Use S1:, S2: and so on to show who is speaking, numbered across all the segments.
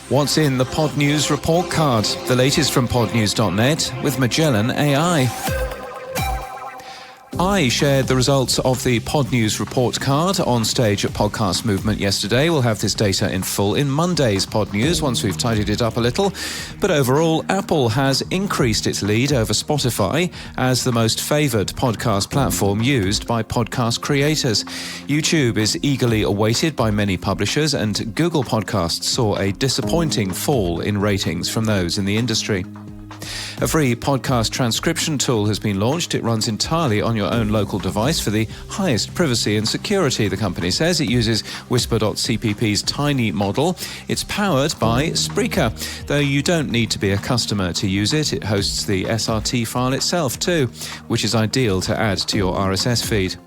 S1: What's in the Podnews report card? The latest from podnews.net with Magellan AI. I shared the results of the Podnews report card on stage at Podcast Movement yesterday. We'll have this data in full in Monday's Podnews once we've tidied it up a little. But overall, Apple has increased its lead over Spotify as the most favoured podcast platform used by podcast creators. YouTube is eagerly awaited by many publishers, and Google Podcasts saw a disappointing fall in ratings from those in the industry. A free podcast transcription tool has been launched. It runs entirely on your own local device for the highest privacy and security, the company says. It uses Whisper.cpp's tiny model. It's powered by Spreaker, though you don't need to be a customer to use it. It hosts the SRT file itself too, which is ideal to add to your RSS feed.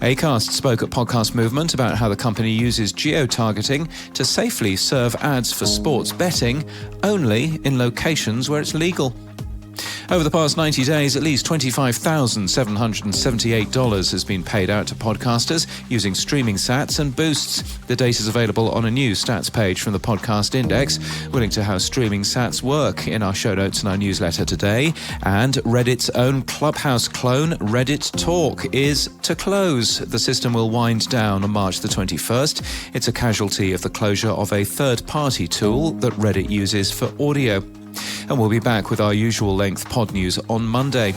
S1: Acast spoke at Podcast Movement about how the company uses geo-targeting to safely serve ads for sports betting only in locations where it's legal. Over the past 90 days, at least $25,778 has been paid out to podcasters using streaming sats and boosts. The data is available on a new stats page from the Podcast Index. We'll link to how streaming sats work in our show notes and our newsletter today. And Reddit's own Clubhouse clone, Reddit Talk, is to close. The system will wind down on March the 21st. It's a casualty of the closure of a third-party tool that Reddit uses for audio. And we'll be back with our usual length Pod News on Monday.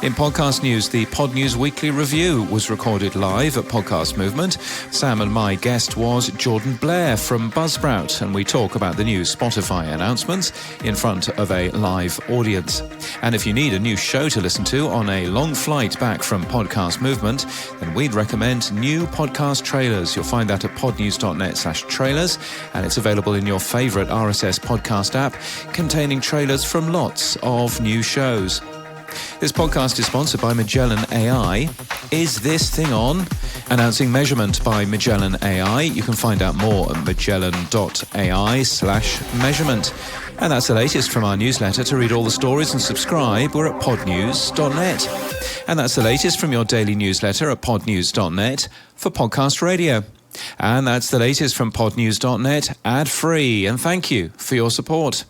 S1: In podcast news, the Pod News Weekly Review was recorded live at Podcast Movement. Sam and my guest was Jordan Blair from Buzzsprout, and we talk about the new Spotify announcements in front of a live audience. And if you need a new show to listen to on a long flight back from Podcast Movement, then we'd recommend new podcast trailers. You'll find that at podnews.net/trailers, and it's available in your favourite RSS podcast app, containing trailers from lots of new shows. This podcast is sponsored by Magellan AI. Is this thing on? Announcing measurement by Magellan AI. You can find out more at magellan.ai/measurement. And that's the latest from our newsletter. To read all the stories and subscribe, we're at podnews.net. And that's the latest from your daily newsletter at podnews.net for podcast radio. And that's the latest from podnews.net ad-free. And thank you for your support.